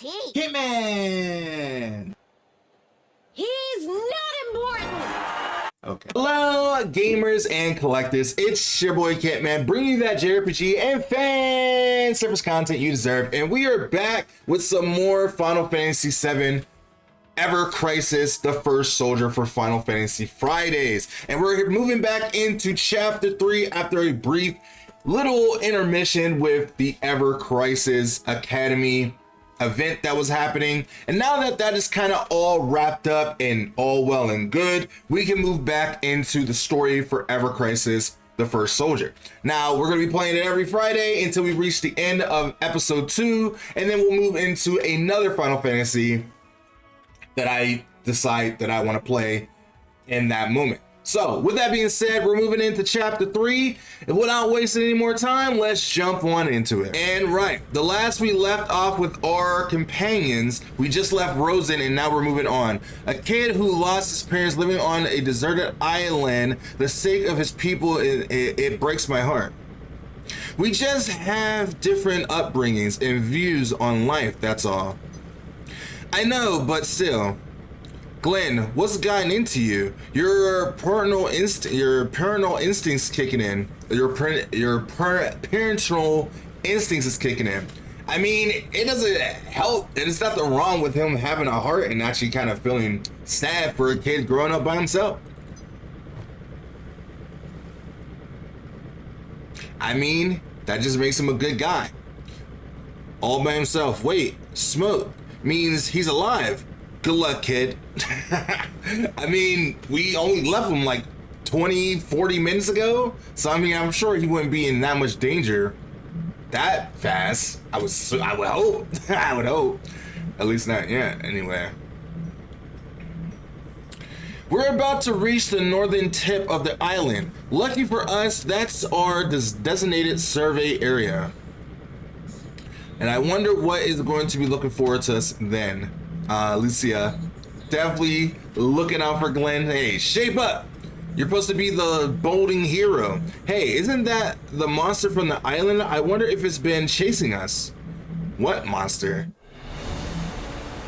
Who's he? Hitman! He's not important! Okay. Hello, gamers and collectors. It's your boy Kitman, bringing you that JRPG and fan service content you deserve. And we are back with some more Final Fantasy VII Ever Crisis, the first soldier for Final Fantasy Fridays. And we're moving back into Chapter 3 after a brief little intermission with the Ever Crisis Academy event that was happening. And now that that is kind of all wrapped up and all well and good, we can move back into the story for Ever Crisis, the first soldier. Now we're going to be playing it every Friday until we reach the end of episode 2, and then we'll move into another Final Fantasy that I decide that I want to play in that moment. So with that being said, we're moving into chapter 3, and without wasting any more time, let's jump on into it. And right, the last we left off with our companions, we just left Rosen, and now we're moving on. A kid who lost his parents living on a deserted island, the sake of his people, it breaks my heart. We just have different upbringings and views on life, that's all. I know, but still. Glenn, what's gotten into you? Your parental instincts kicking in. Your parental instincts is kicking in. I mean, it doesn't help. There's nothing wrong with him having a heart and actually kind of feeling sad for a kid growing up by himself. I mean, that just makes him a good guy. All by himself. Wait, smoke means he's alive. Good luck, kid. I mean, we only left him like 20-40 minutes ago, so I mean, I'm sure he wouldn't be in that much danger that fast. I would hope. I would hope. At least not yet, anyway. We're about to reach the northern tip of the island. Lucky for us, that's our designated survey area. And I wonder what is going to be looking forward to us then. Lucia, definitely looking out for Glenn. Hey, shape up. You're supposed to be the bolding hero. Hey, isn't that the monster from the island? I wonder if it's been chasing us. What monster?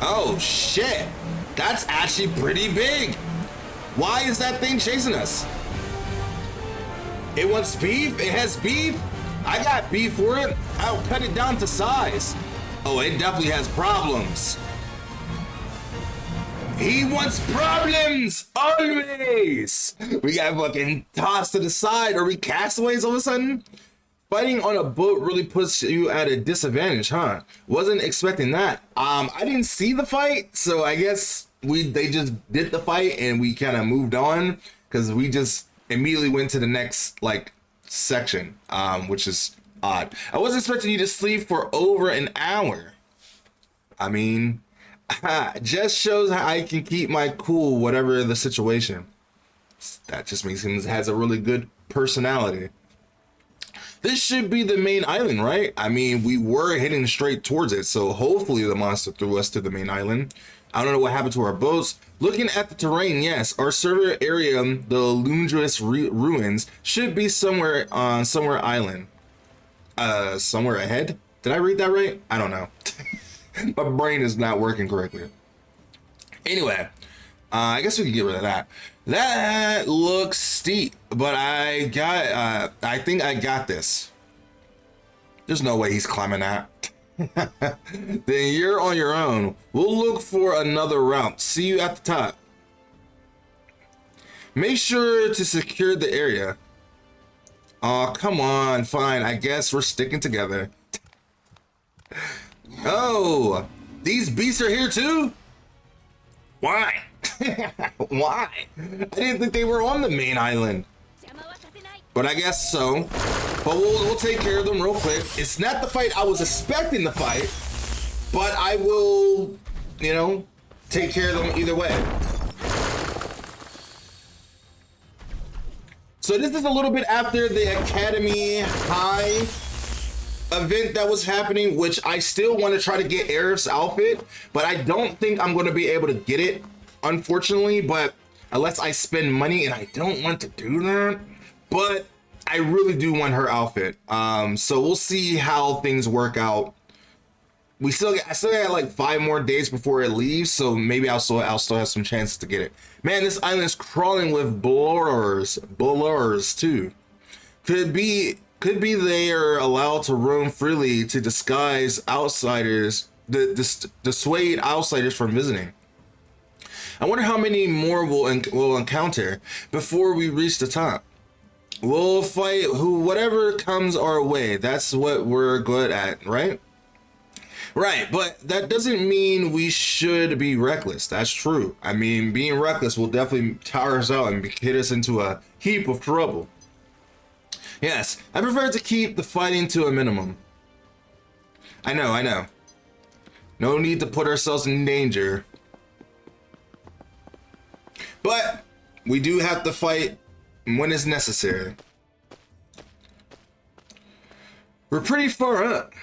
Oh, shit. That's actually pretty big. Why is that thing chasing us? It wants beef? It has beef? I got beef for it. I'll cut it down to size. Oh, it definitely has problems. He wants problems, always. We got fucking tossed to the side. Are we castaways all of a sudden? Fighting on a boat really puts you at a disadvantage, huh? Wasn't expecting that. I didn't see the fight, so I guess they just did the fight and we kind of moved on because we just immediately went to the next like section, which is odd. I wasn't expecting you to sleep for over an hour. I mean, just shows how I can keep my cool whatever the situation. That just makes him has a really good personality. This should be the main island, right? I mean, we were heading straight towards it, so hopefully the monster threw us to the main island. I don't know what happened to our boats. Looking at the terrain, yes, our server area, the Lundrus ruins, should be somewhere island. Somewhere ahead? Did I read that right? I don't know. My brain is not working correctly. Anyway, I guess we can get rid of that. That looks steep, but I think I got this. There's no way he's climbing that. Then you're on your own. We'll look for another route. See you at the top. Make sure to secure the area. Oh, come on. Fine. I guess we're sticking together. Oh, these beasts are here too? Why? Why? I didn't think they were on the main island. But I guess so. But we'll take care of them real quick. It's not the fight I was expecting to fight, but I will, you know, take care of them either way. So this is a little bit after the Academy High event that was happening, which I still want to try to get Aerith's outfit, but I don't think I'm going to be able to get it, unfortunately, but unless I spend money, and I don't want to do that, but I really do want her outfit. So we'll see how things work out I still got like 5 more days before it leaves, so maybe I'll still have some chances to get it. Man, this island is crawling with blurs too. Could be they are allowed to roam freely to disguise outsiders, dissuade outsiders from visiting. I wonder how many more we'll encounter before we reach the top. We'll fight whatever comes our way. That's what we're good at, right? Right, but that doesn't mean we should be reckless. That's true. I mean, being reckless will definitely tire us out and get us into a heap of trouble. Yes, I prefer to keep the fighting to a minimum. I know. No need to put ourselves in danger. But we do have to fight when it's necessary. We're pretty far up.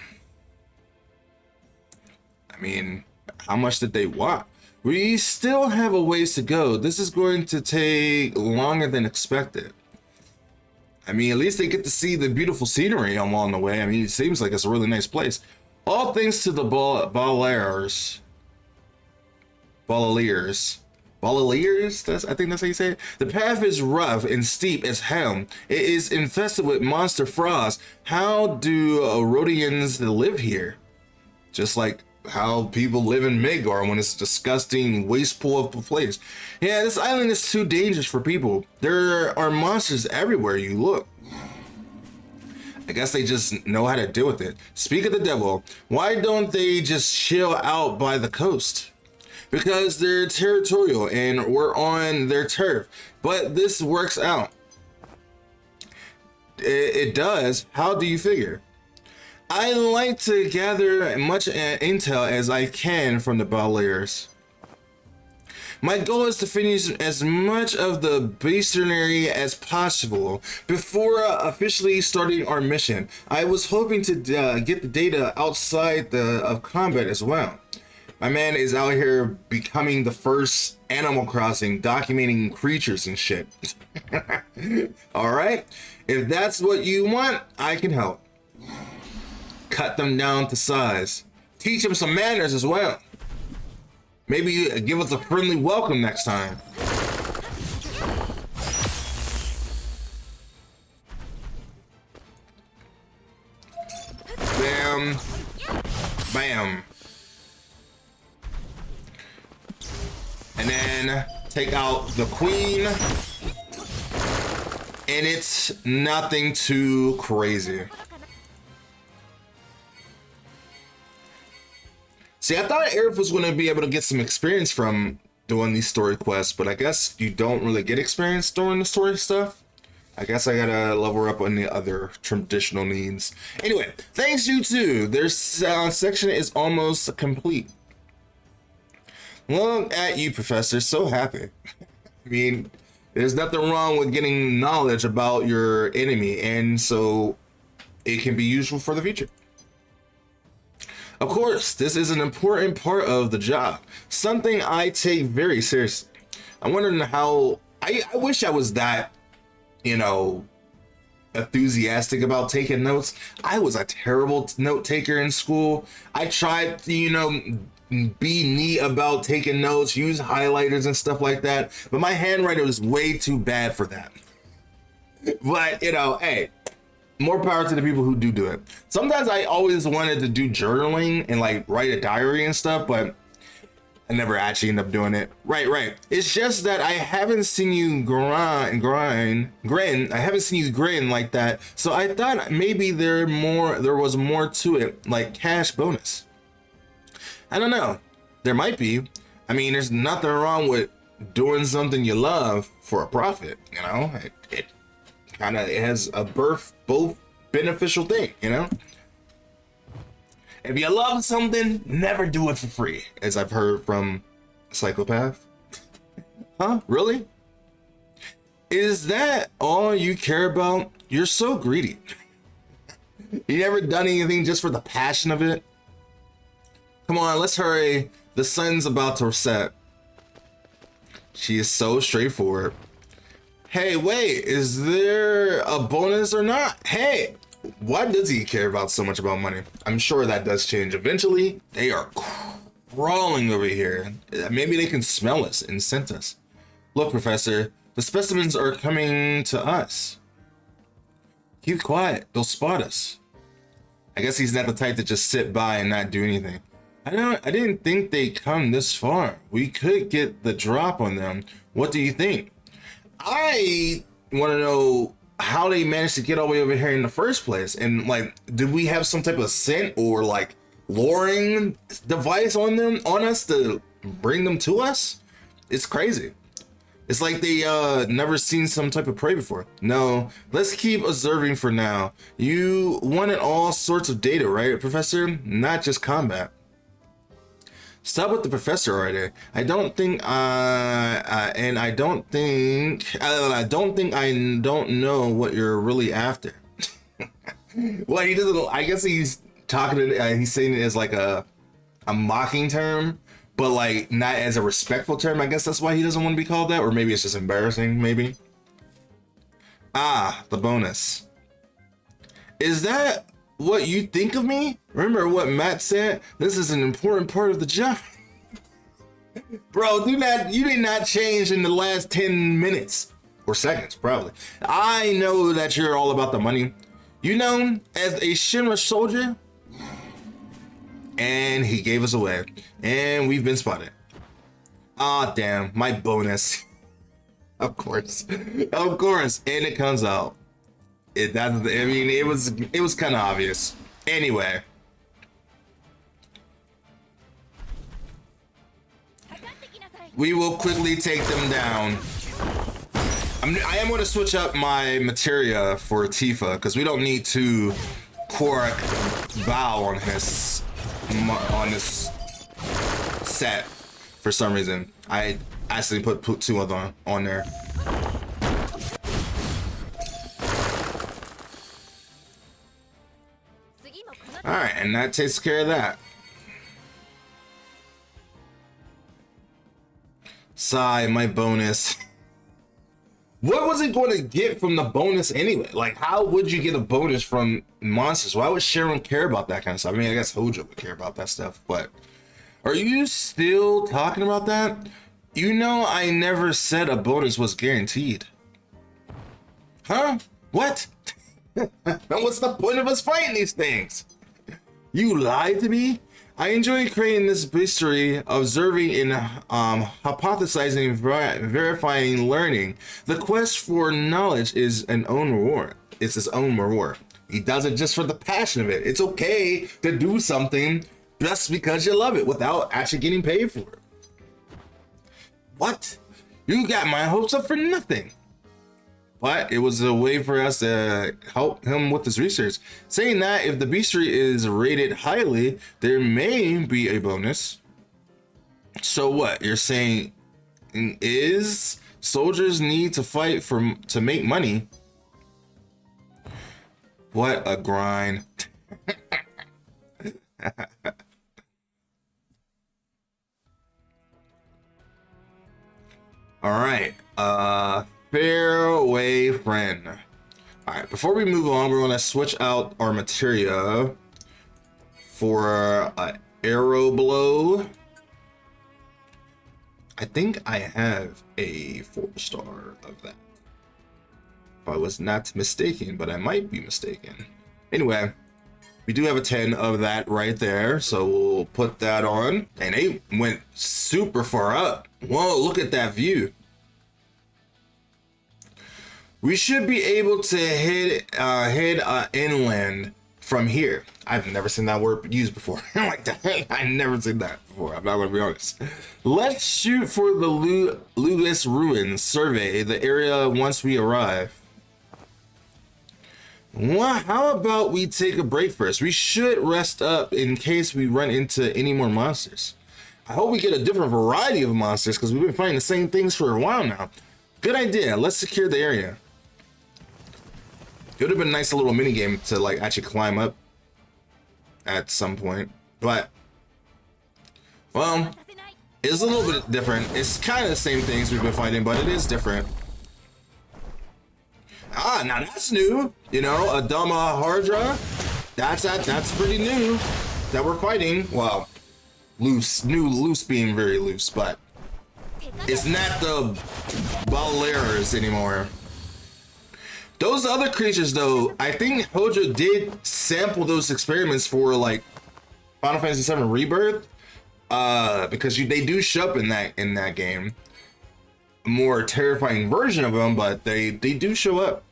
I mean, how much did they want? We still have a ways to go. This is going to take longer than expected. I mean, at least they get to see the beautiful scenery along the way. I mean, it seems like it's a really nice place. All thanks to the Balleriers. I think that's how you say it. The path is rough and steep as hell. It is infested with monster frogs. How do Rhodians live here? Just like how people live in Midgar when it's a disgusting waste pool of a place. Yeah, this island is too dangerous for people. There are monsters everywhere you look. I guess they just know how to deal with it. Speak of the devil, why don't they just chill out by the coast? Because they're territorial and we're on their turf. But this works out. It does. How do you figure? I like to gather as much intel as I can from the Balleriers. My goal is to finish as much of the bestiary as possible before officially starting our mission. I was hoping to get the data outside of combat as well. My man is out here becoming the first Animal Crossing, documenting creatures and shit. Alright? If that's what you want, I can help. Cut them down to size. Teach them some manners as well. Maybe give us a friendly welcome next time. Bam. Bam. And then take out the queen. And it's nothing too crazy. See, I thought Aerith was going to be able to get some experience from doing these story quests, but I guess you don't really get experience doing the story stuff. I guess I gotta level up on the other traditional needs. Anyway, thanks you too. Their section is almost complete. Look at you, Professor. So happy. I mean, there's nothing wrong with getting knowledge about your enemy, and so it can be useful for the future. Of course, this is an important part of the job, something I take very seriously. I'm wondering how, I wish I was that, enthusiastic about taking notes. I was a terrible note taker in school. I tried to, be neat about taking notes, use highlighters and stuff like that, but my handwriting was way too bad for that. But, hey. More power to the people who do it. Sometimes I always wanted to do journaling and write a diary and stuff, but I never actually end up doing it. Right. It's just that I haven't seen you grin. I haven't seen you grin like that. So I thought maybe there was more to it, like cash bonus. I don't know. There might be. I mean, there's nothing wrong with doing something you love for a profit. It kind of has both beneficial thing, If you love something, never do it for free, as I've heard from Psychopath. Huh? Really? Is that all you care about? You're so greedy. You never done anything just for the passion of it? Come on, let's hurry. The sun's about to set. She is so straightforward. Hey, wait, is there a bonus or not? Hey, Why does he care about so much about money? I'm sure that does change eventually. They are crawling over here. Maybe they can smell us and scent us. Look, Professor, the specimens are coming to us. Keep quiet, they'll spot us. I guess he's not the type to just sit by and not do anything. I didn't think they'd come this far. We could get the drop on them. What do you think? I want to know how they managed to get all the way over here in the first place. And like, do we have some type of scent or like luring device on us to bring them to us? It's crazy. It's like they never seen some type of prey before. No, let's keep observing for now. You wanted all sorts of data, right, Professor? Not just combat. Stop with the professor already. I don't think I don't know what you're really after. Well, he doesn't. I guess he's talking to. He's saying it as like a mocking term, but like not as a respectful term. I guess that's why he doesn't want to be called that, or maybe it's just embarrassing. Maybe. Ah, the bonus. Is that what you think of me? Remember what Matt said? This is an important part of the job. Bro, you did not change in the last 10 minutes or seconds, probably. I know that you're all about the money. You know, as a Shinra soldier, and he gave us away, and we've been spotted. Ah, damn, my bonus. Of course, and it comes out. It was kind of obvious. Anyway, we will quickly take them down. I am going to switch up my materia for Tifa because we don't need to Quark Vow on this set for some reason. I actually put two of them on there. All right, and that takes care of that. Sigh, my bonus. What was it going to get from the bonus anyway? Like, how would you get a bonus from monsters? Why would Sharon care about that kind of stuff? I mean, I guess Hojo would care about that stuff, but are you still talking about that? You know, I never said a bonus was guaranteed. Huh? What? What's the point of us fighting these things? You lied to me? I enjoy creating this mystery, observing and hypothesizing, verifying, learning. The quest for knowledge is an own reward. It's his own reward. He does it just for the passion of it. It's okay to do something just because you love it without actually getting paid for it. What? You got my hopes up for nothing. But it was a way for us to help him with his research. Saying that, if the bestiary is rated highly, there may be a bonus. So what? You're saying is soldiers need to fight to make money? What a grind. All right. Fairway friend. All right, before we move on, we're gonna switch out our materia for arrow blow. I think I have a 4-star of that, if I was not mistaken, but I might be mistaken. Anyway, we do have a 10 of that right there, so we'll put that on. And they went super far up. Whoa, look at that view. We should be able to head inland from here. I've never seen that word used before. I'm like, I've never seen that before. I'm not gonna be honest. Let's shoot for the Lugus ruins. Survey the area once we arrive. How about we take a break first? We should rest up in case we run into any more monsters. I hope we get a different variety of monsters because we've been fighting the same things for a while now. Good idea. Let's secure the area. It would have been a nice little mini game to like actually climb up at some point, but well, it's a little bit different. It's kind of the same things we've been fighting, but it is different. Ah, now that's new. You know, Adama Hardra. That's pretty new that we're fighting. Well, loose being very loose, but it's not the Balears anymore. Those other creatures, though, I think Hojo did sample those experiments for like Final Fantasy VII Rebirth, because they do show up in that game. A more terrifying version of them, but they do show up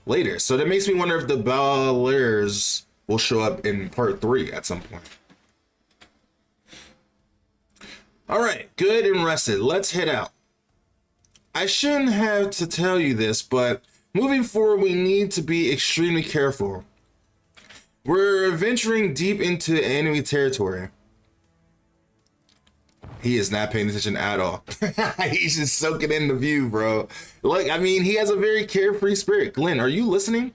later. So that makes me wonder if the Balears will show up in part 3 at some point. All right, good and rested. Let's head out. I shouldn't have to tell you this, but moving forward, we need to be extremely careful. We're venturing deep into enemy territory. He is not paying attention at all. He's just soaking in the view, bro. Like, I mean, he has a very carefree spirit. Glenn, are you listening?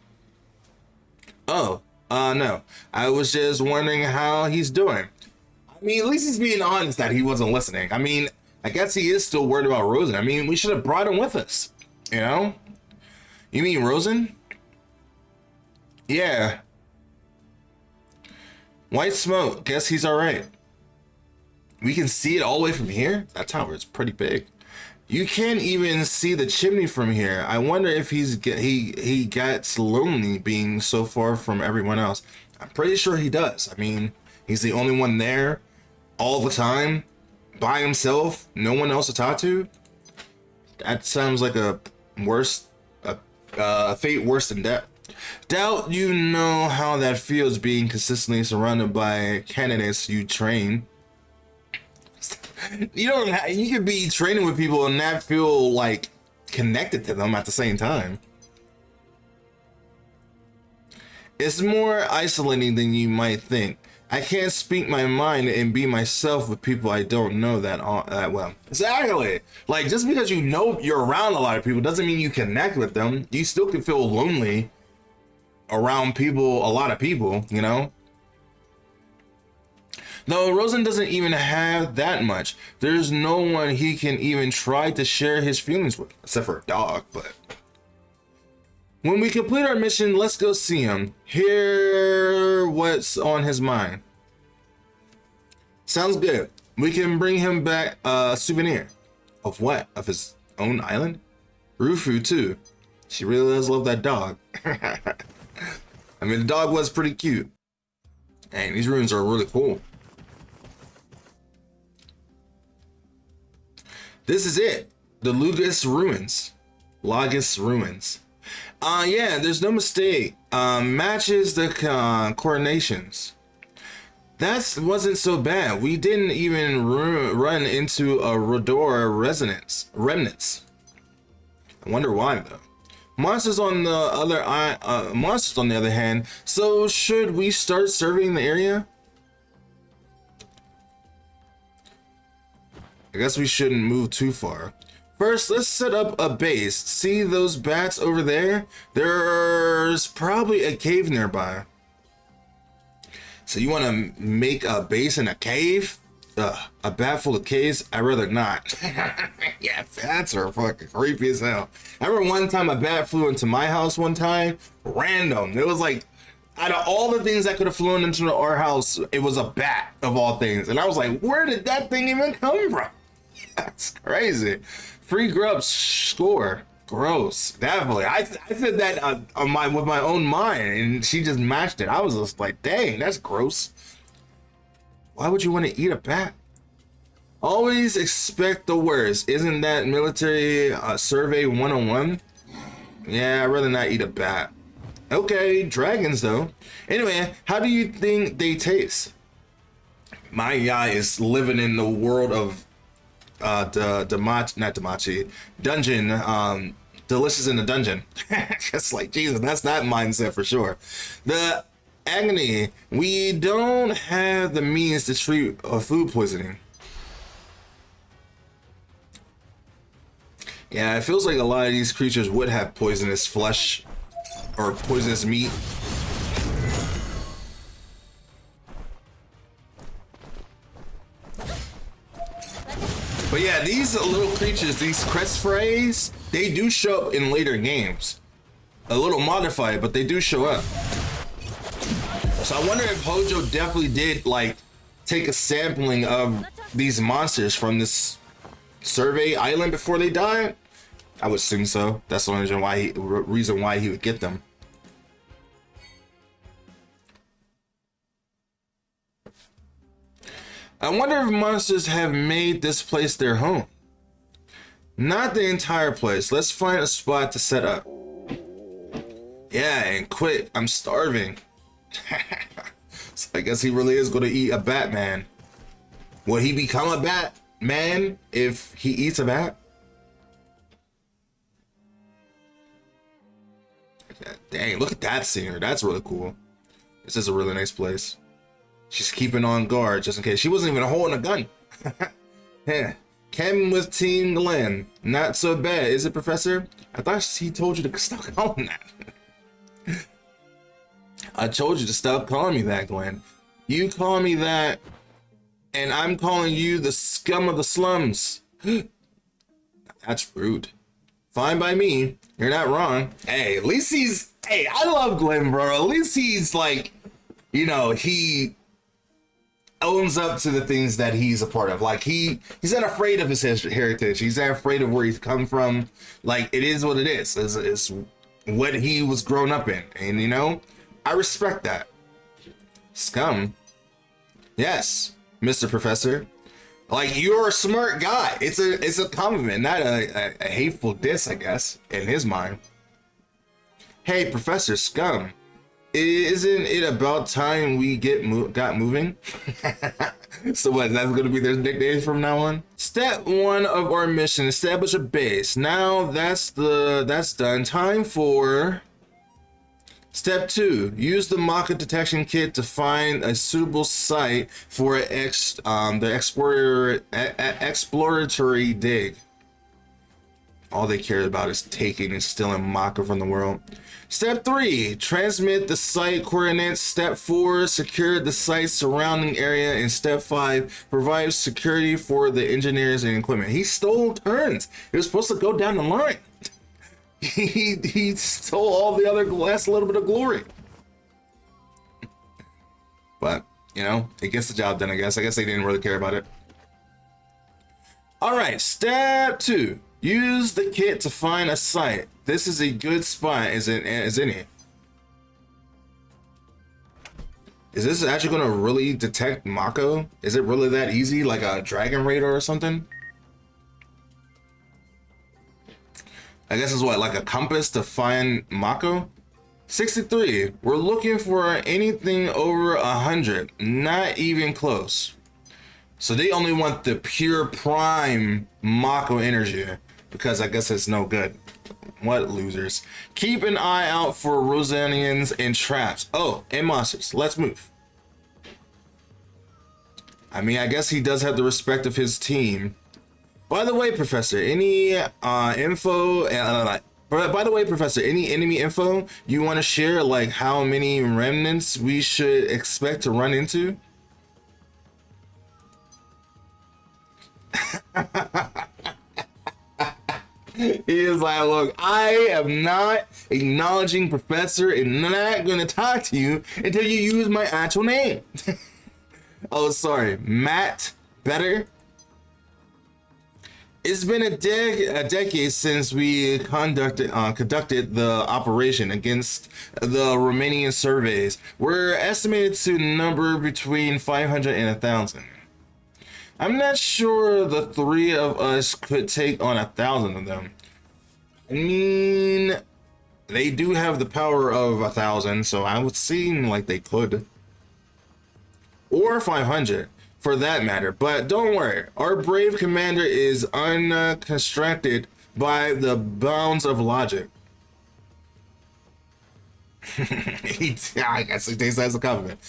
Oh, no. I was just wondering how he's doing. I mean, at least he's being honest that he wasn't listening. I mean, I guess he is still worried about Rosen. I mean, we should have brought him with us, you know? You mean Rosen? Yeah. White smoke. Guess he's all right. We can see it all the way from here? That tower is pretty big. You can't even see the chimney from here. I wonder if he gets lonely being so far from everyone else. I'm pretty sure he does. I mean, he's the only one there all the time, by himself, no one else to talk to. That sounds like a fate worse than death. Doubt you know how that feels being consistently surrounded by candidates you train. You could be training with people and not feel like connected to them at the same time. It's more isolating than you might think. I can't speak my mind and be myself with people I don't know that well. Exactly. Like, just because you know you're around a lot of people doesn't mean you connect with them. You still can feel lonely around people, a lot of people, you know? Though Rosen doesn't even have that much. There's no one he can even try to share his feelings with, except for a dog, but... When we complete our mission, let's go see him. Hear what's on his mind. Sounds good. We can bring him back a souvenir. Of what? Of his own island? Rufu, too. She really does love that dog. I mean, the dog was pretty cute. Dang, these ruins are really cool. This is it. The Lugus Ruins. Lagus Ruins. Yeah, there's no mistake. Matches the coordinations. That wasn't so bad. We didn't even run into a Rodor remnants. I wonder why though. Monsters on the other hand. So should we start surveying the area? I guess we shouldn't move too far. First, let's set up a base. See those bats over there? There's probably a cave nearby. So you want to make a base in a cave? A bat full of caves? I'd rather not. Yeah, bats are fucking creepy as hell. I remember one time a bat flew into my house one time. Random. It was like, out of all the things that could have flown into our house, it was a bat of all things. And I was like, where did that thing even come from? That's crazy. Free grubs score. Gross. Definitely. I said that with my own mind, and she just matched it. I was just like, dang, that's gross. Why would you want to eat a bat? Always expect the worst. Isn't that military survey 101? Yeah, I'd rather not eat a bat. Okay, dragons though. Anyway, how do you think they taste? My guy is living in the world of dungeon, delicious in the dungeon. Just like Jesus, that's that mindset for sure. The agony, we don't have the means to treat food poisoning. Yeah, it feels like a lot of these creatures would have poisonous flesh or poisonous meat. But yeah, these little creatures, these crest frays, they do show up in later games. a little modified, but they do show up. So I wonder if Hojo definitely did like take a sampling of these monsters from this survey island before they died. I would assume so. That's the only reason why he would get them. I wonder if monsters have made this place their home. Not the entire place. Let's find a spot to set up. Yeah, and quick. I'm starving. So I guess he really is going to eat a Batman. Will he become a Batman if he eats a bat? Dang, look at that singer. That's really cool. This is a really nice place. She's keeping on guard just in case. She wasn't even holding a gun. Yeah. Chem with Team Glenn. Not so bad, is it, Professor? I thought he told you to stop calling that. I told you to stop calling me that, Glenn. You call me that, and I'm calling you the scum of the slums. That's rude. Fine by me. You're not wrong. Hey, at least he's... Hey, I love Glenn, bro. At least he's like... You know, he owns up to the things that he's a part of. Like, he's not afraid of his heritage. He's not afraid of where he's come from. Like, it is what it is. It's what he was grown up in. And, you know, I respect that. Scum? Yes, Mr. Professor. Like, you're a smart guy. It's a compliment, not a hateful diss, I guess, in his mind. Hey, Professor Scum. Isn't it about time we got moving? So what, that's going to be their nicknames from now on? Step 1 of our mission, establish a base. Now that's done. Time for Step 2, use the Maka detection kit to find a suitable site for the exploratory dig. All they care about is taking and stealing Maka from the world. Step 3, transmit the site coordinates. Step 4, secure the site's surrounding area. And Step 5, provide security for the engineers and equipment. He stole turns. It was supposed to go down the line. He stole all the other last little bit of glory. But, you know, it gets the job done, I guess. I guess they didn't really care about it. All right, Step 2. Use the kit to find a site. This is a good spot as any. Is this actually going to really detect Mako? Is it really that easy, like a dragon radar or something? I guess it's what, like a compass to find Mako? 63. We're looking for anything over 100. Not even close. So they only want the pure prime Mako energy, because I guess it's no good. What losers. Keep an eye out for Rosanians and traps. Oh, and monsters. Let's move. I mean, I guess he does have the respect of his team. By the way, Professor, any info? By the way, Professor, any enemy info you want to share? Like how many remnants we should expect to run into? He is like, look, I am not acknowledging Professor and not going to talk to you until you use my actual name. Oh, sorry. Matt Better. It's been a decade since we conducted the operation against the Romanian surveys. We're estimated to number between 500 and 1,000. I'm not sure the three of us could take on 1,000 of them. I mean, they do have the power of 1,000, so I would seem like they could. Or 500, for that matter. But don't worry, our brave commander is unconstracted by the bounds of logic. I guess he takes that as a compliment.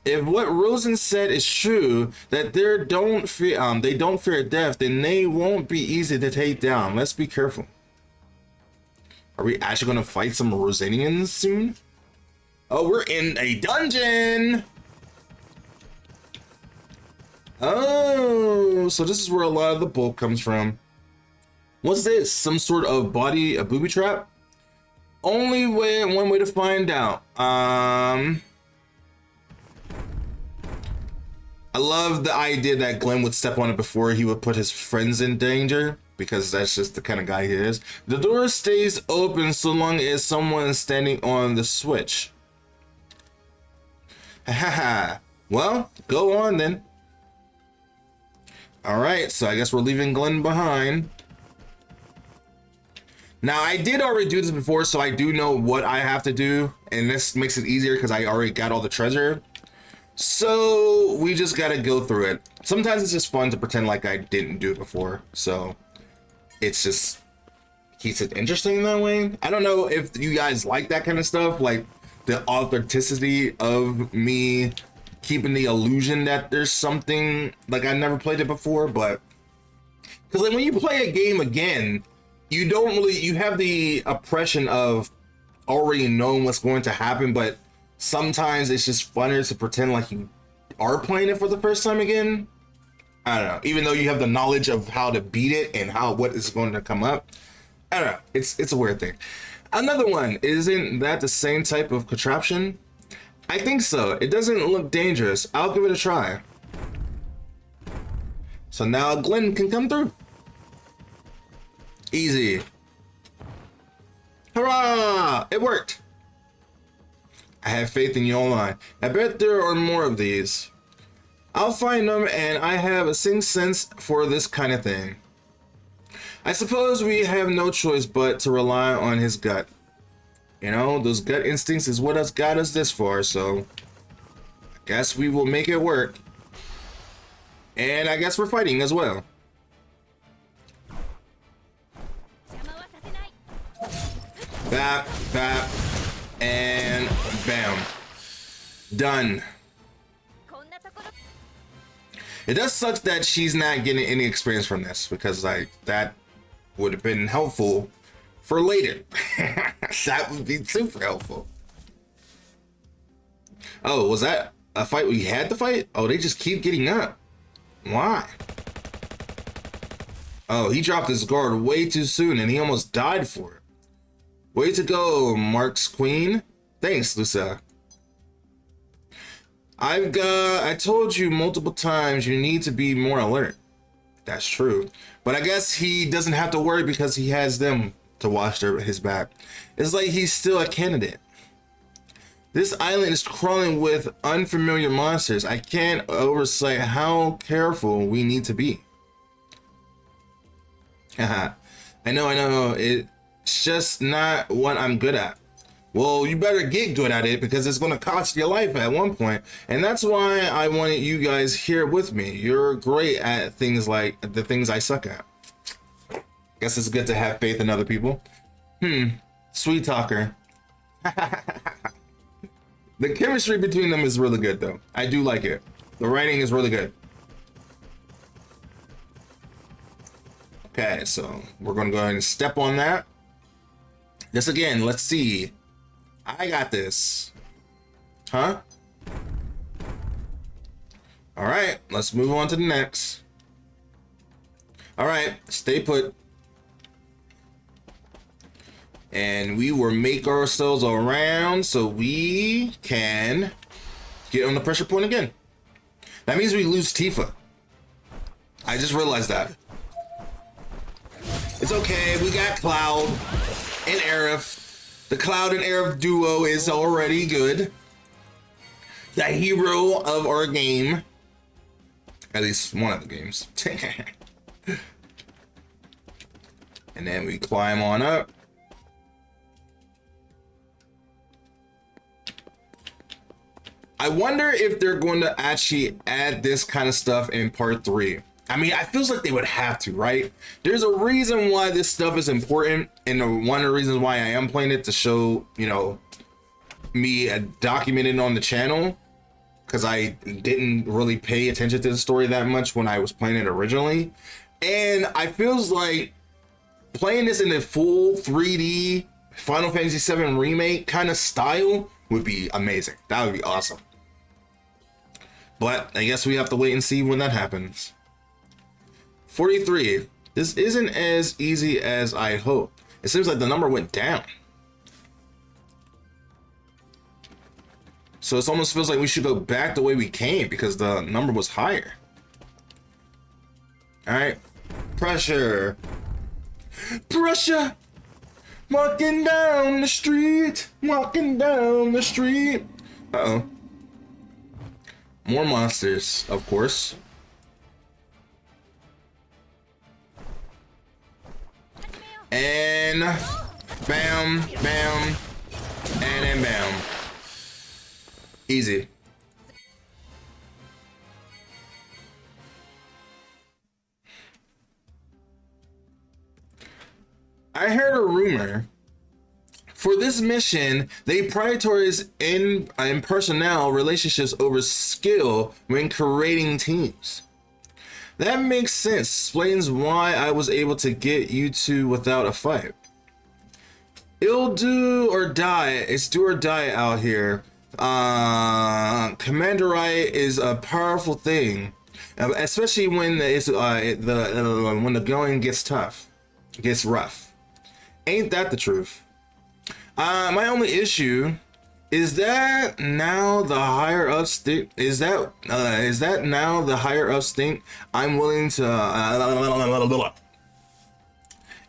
If what Rosen said is true, that they don't fear death, then they won't be easy to take down. Let's be careful. Are we actually going to fight some Rosanians soon? Oh, we're in a dungeon. Oh, so this is where a lot of the bulk comes from. What's this? Some sort of booby trap? Only way, one way to find out. I love the idea that Glenn would step on it before he would put his friends in danger, because that's just the kind of guy he is. The door stays open so long as someone is standing on the switch. Haha. Well, go on then. All right, so I guess we're leaving Glenn behind. Now, I did already do this before, so I do know what I have to do, and this makes it easier because I already got all the treasure. So we just gotta go through it. Sometimes it's just fun to pretend like I didn't do it before, so it's just keeps it interesting that way. I don't know if you guys like that kind of stuff, like the authenticity of me keeping the illusion that there's something like I never played it before, but because like when you play a game again, you don't really, you have the oppression of already knowing what's going to happen, but sometimes it's just funner to pretend like you are playing it for the first time again. I don't know, even though you have the knowledge of how to beat it and what is going to come up. I don't know, it's a weird thing. Another one, isn't that the same type of contraption? I think so. It doesn't look dangerous. I'll give it a try. So now Glenn can come through. Easy. Hurrah! It worked. I have faith in you online. I bet there are more of these. I'll find them, and I have a sixth sense for this kind of thing. I suppose we have no choice but to rely on his gut. You know, those gut instincts is what has got us this far, so I guess we will make it work. And I guess we're fighting as well. Bap, bap, and bam. Done. It does suck that she's not getting any experience from this, because like that would have been helpful for later. That would be super helpful. Oh, was that a fight we had to fight? Oh, they just keep getting up. Why? Oh, he dropped his guard way too soon and he almost died for it. Way to go, Mark's Queen. Thanks, Lucia. I told you multiple times you need to be more alert. That's true. But I guess he doesn't have to worry because he has them to watch his back. It's like he's still a candidate. This island is crawling with unfamiliar monsters. I can't oversight how careful we need to be. Haha. I know. It's just not what I'm good at. Well, you better get good at it because it's going to cost your life at one point. And that's why I wanted you guys here with me. You're great at things like the things I suck at. Guess it's good to have faith in other people. Sweet talker. The chemistry between them is really good though. I do like it. The writing is really good. Okay, so we're going to go ahead and step on that. Just again, let's see. I got this. Huh? All right, let's move on to the next. All right, stay put. And we will make ourselves around so we can get on the pressure point again. That means we lose Tifa. I just realized that. It's okay, we got Cloud and Aerith. The Cloud and Aerith duo is already good. The hero of our game. At least one of the games. And then we climb on up. I wonder if they're going to actually add this kind of stuff in part 3. I mean, I feels like they would have to, right? There's a reason why this stuff is important, and one of the reasons why I am playing it to show, you know, me documented on the channel, because I didn't really pay attention to the story that much when I was playing it originally. And I feels like playing this in the full 3D Final Fantasy VII Remake kind of style would be amazing. That would be awesome. But I guess we have to wait and see when that happens. 43. This isn't as easy as I hoped. It seems like the number went down. So it almost feels like we should go back the way we came because the number was higher. All right, pressure, pressure. Walking down the street, walking down the street. Uh-oh. More monsters, of course. And bam, bam, and then bam. Easy. I heard a rumor. For this mission, they prioritize in personnel relationships over skill when creating teams. That makes sense. Explains why I was able to get you two without a fight. It'll do or die. It's do or die out here. Commanderite is a powerful thing, especially when it's when the going gets tough, gets rough. Ain't that the truth? My only issue is that now the higher ups think is that now the higher ups think I'm willing to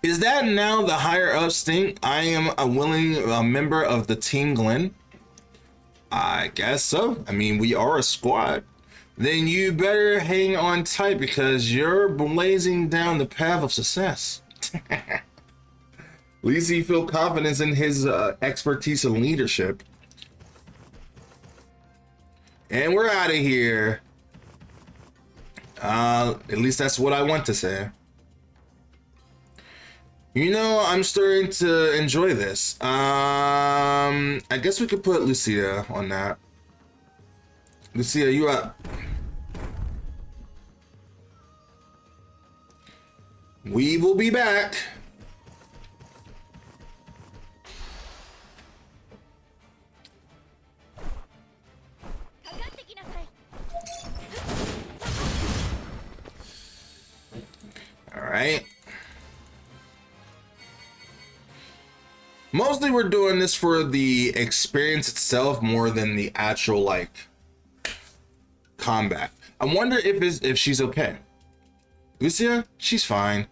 is that now the higher ups think I am a willing member of the Team Glenn? I guess so. I mean, we are a squad. Then you better hang on tight because you're blazing down the path of success. At least he feel confidence in his expertise and leadership. And we're out of here. At least that's what I want to say. You know, I'm starting to enjoy this. I guess we could put Lucia on that. Lucia, you up? We will be back. All right. Mostly we're doing this for the experience itself more than the actual like combat. I wonder if she's okay. Lucia, she's fine.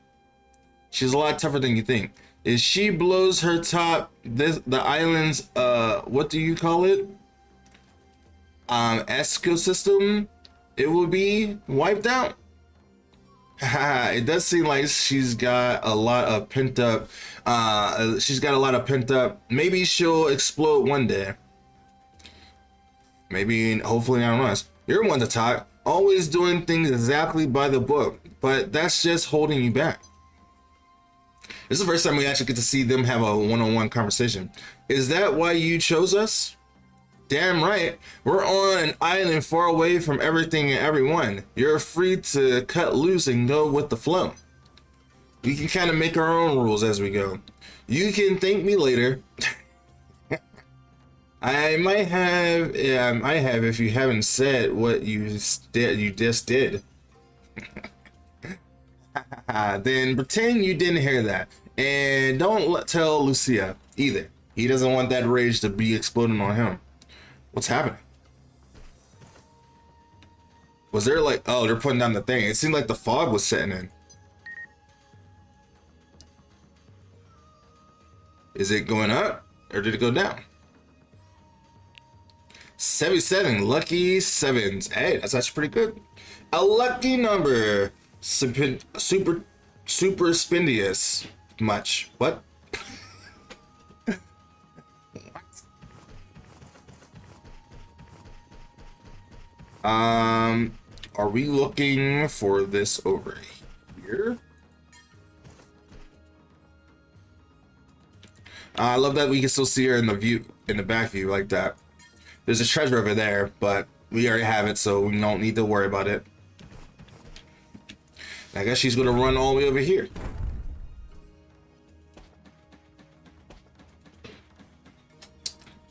She's a lot tougher than you think. If she blows her top, the island's what do you call it? Ecosystem, it will be wiped out. It does seem like she's got a lot of pent up. Maybe she'll explode one day. Maybe, hopefully not us. You're one to talk. Always doing things exactly by the book, but that's just holding you back. This is the first time we actually get to see them have a one-on-one conversation. Is that why you chose us? Damn right. We're on an island far away from everything and everyone. You're free to cut loose and go with the flow. We can kind of make our own rules as we go. You can thank me later. I might have if you haven't said what you just did. Then pretend you didn't hear that. And don't tell Lucia either. He doesn't want that rage to be exploding on him. What's happening? Was there like, oh, they're putting down the thing. It seemed like the fog was setting in. Is it going up or did it go down? 77, lucky sevens. Hey, that's actually pretty good. A lucky number. Super spendious. Much. What? Are we looking for this over here? I love that we can still see her in the view, in the back view like that. There's a treasure over there, but we already have it, so we don't need to worry about it. I guess she's gonna run all the way over here.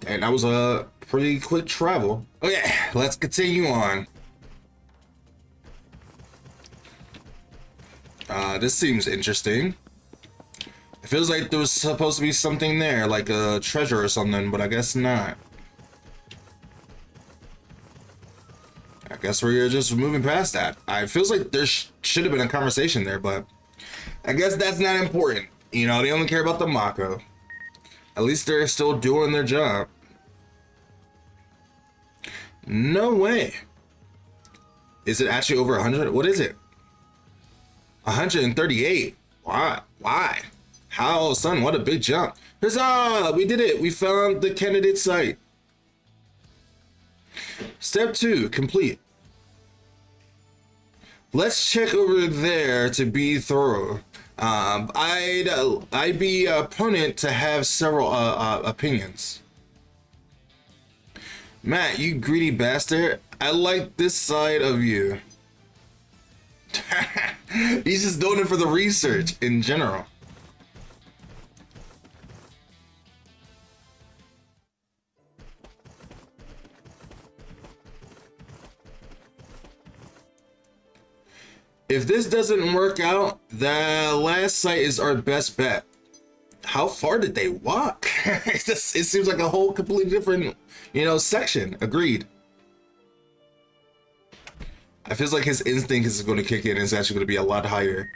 And that was a pretty quick travel. Okay, let's continue on. This seems interesting. It feels like there was supposed to be something there, like a treasure or something, but I guess not. guess we're just moving past that. I feels like there should have been a conversation there, but I guess that's not important. You know, they only care about the Mako. At least they're still doing their job. No way. Is it actually over 100? What is it? 138. Why? Why? How, son? What a big jump. Huzzah! We did it. We found the candidate site. Step 2, complete. Let's check over there to be thorough. I'd be opponent to have several opinions. Matt, you greedy bastard. I like this side of you. He's just doing it for the research in general. If this doesn't work out, the last site is our best bet. How far did they walk? It seems like a whole completely different, you know, section. Agreed. I feel like his instinct is going to kick in and it's actually going to be a lot higher.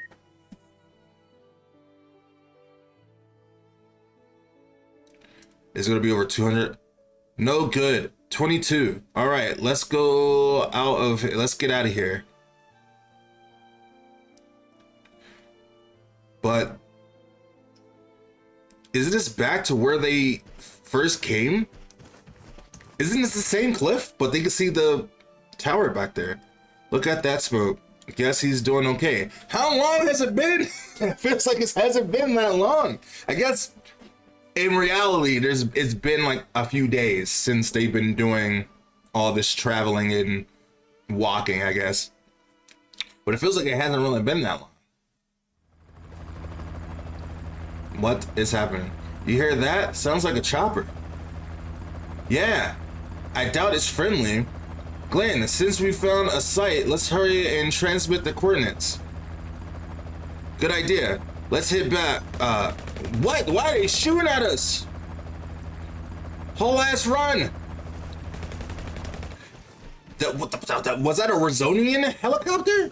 It's going to be over 200. No good. 22. All right, let's go out of, let's get out of here. But isn't this back to where they first came? Isn't this the same cliff? But they can see the tower back there. Look at that smoke. I guess he's doing okay. How long has it been? It feels like it hasn't been that long. I guess in reality, it's been like a few days since they've been doing all this traveling and walking, I guess. But it feels like it hasn't really been that long. What is happening? You hear that? Sounds like a chopper. Yeah, I doubt it's friendly. Glenn, since we found a site, let's hurry and transmit the coordinates. Good idea. Let's hit back. What? Why are they shooting at us? Whole ass run. Was that a Razonian helicopter?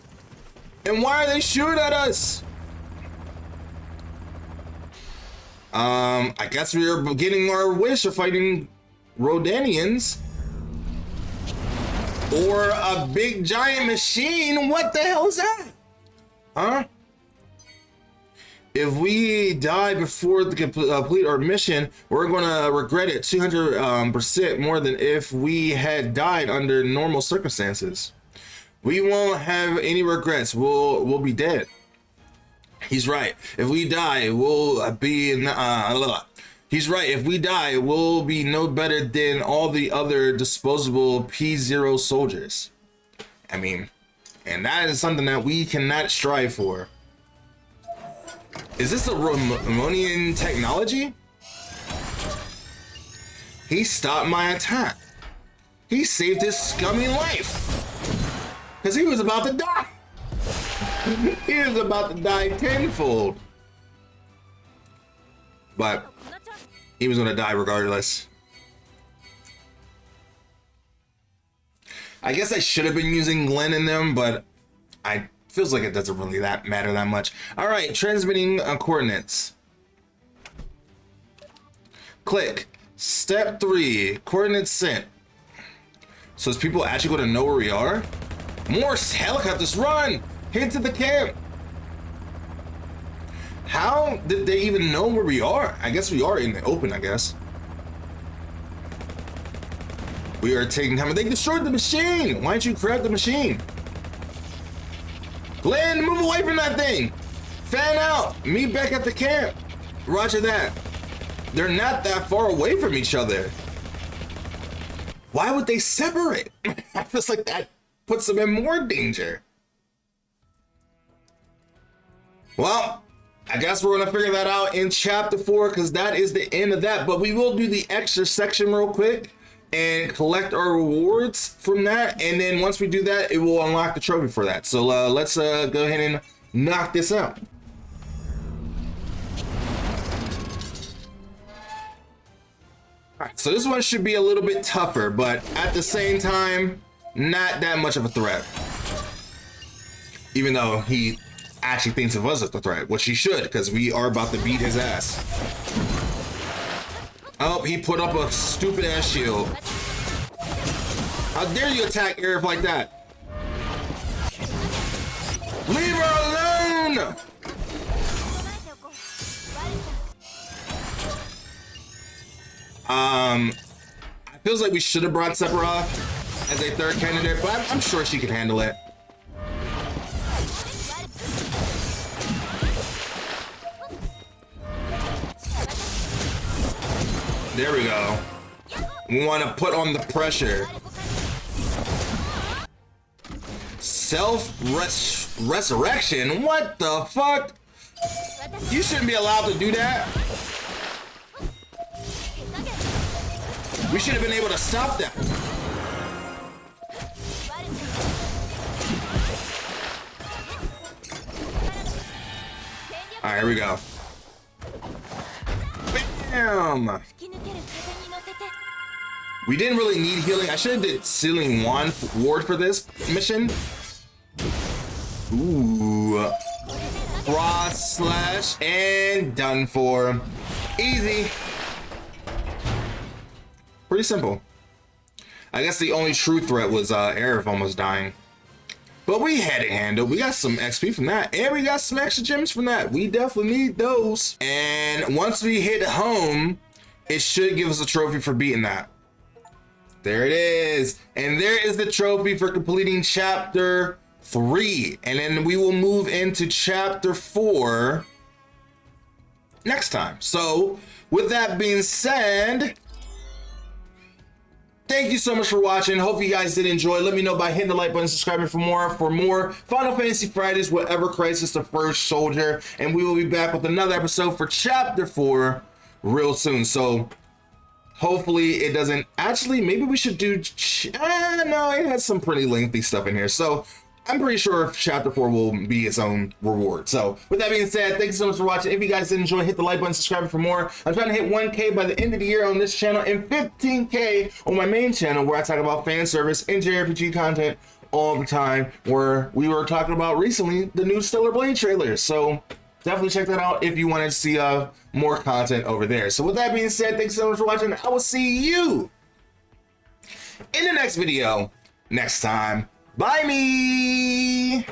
And why are they shooting at us? I guess we are getting our wish of fighting Rodanians. Or a big giant machine. What the hell is that? Huh? If we die before the complete our mission, we're gonna regret it 200% more than if we had died under normal circumstances. We won't have any regrets. We'll be dead. He's right. If we die, we'll be He's right. If we die, we'll be no better than all the other disposable P0 soldiers. I mean, and that is something that we cannot strive for. Is this a Ramonian technology? He stopped my attack. He saved his scummy life. Because he was about to die. He was about to die tenfold. But he was gonna die regardless. I guess I should have been using Glenn in them, but I feels like it doesn't really matter that much. All right, transmitting coordinates. Click. Step 3, coordinates sent. So is people actually gonna know where we are? More helicopters, run! Head to the camp. How did they even know where we are? I guess we are in the open, I guess. We are taking time. They destroyed the machine. Why don't you grab the machine? Glenn, move away from that thing. Fan out. Meet back at the camp. Roger that. They're not that far away from each other. Why would they separate? I feel like that puts them in more danger. Well, I guess we're gonna figure that out in chapter 4 because that is the end of that. But we will do the extra section real quick and collect our rewards from that. And then once we do that, it will unlock the trophy for that. So let's go ahead and knock this out. All right, so this one should be a little bit tougher, but at the same time, not that much of a threat. Even though he actually thinks of us as a threat, which he should, because we are about to beat his ass. Oh, he put up a stupid ass shield. How dare you attack Aerith like that? Leave her alone! It feels like we should have brought Sephiroth as a third candidate, but I'm sure she can handle it. There we go. We want to put on the pressure. Self-resurrection? What the fuck? You shouldn't be allowed to do that. We should have been able to stop that. All right, here we go. Bam! We didn't really need healing. I should have did Sealing Ward for this mission. Ooh. Frost Slash and done for. Easy. Pretty simple. I guess the only true threat was Aerith almost dying. But we had it handled. We got some XP from that. And we got some extra gems from that. We definitely need those. And once we hit home, it should give us a trophy for beating that. There it is. And there is the trophy for completing chapter 3. And then we will move into chapter 4 next time. So with that being said, thank you so much for watching. Hope you guys did enjoy. Let me know by hitting the like button, subscribing for more Final Fantasy Fridays, whatever Crisis the First Soldier. And we will be back with another episode for chapter 4 real soon. So hopefully it doesn't actually, maybe we should do, no, it has some pretty lengthy stuff in here. So I'm pretty sure chapter 4 will be its own reward. So with that being said, thank you so much for watching. If you guys did enjoy, hit the like button, subscribe for more. I'm trying to hit 1K by the end of the year on this channel and 15K on my main channel, where I talk about fan service and JRPG content all the time, where we were talking about recently the new Stellar Blade trailer. So definitely check that out if you want to see more content over there. So with that being said, thanks so much for watching. I will see you in the next video next time. Bye me.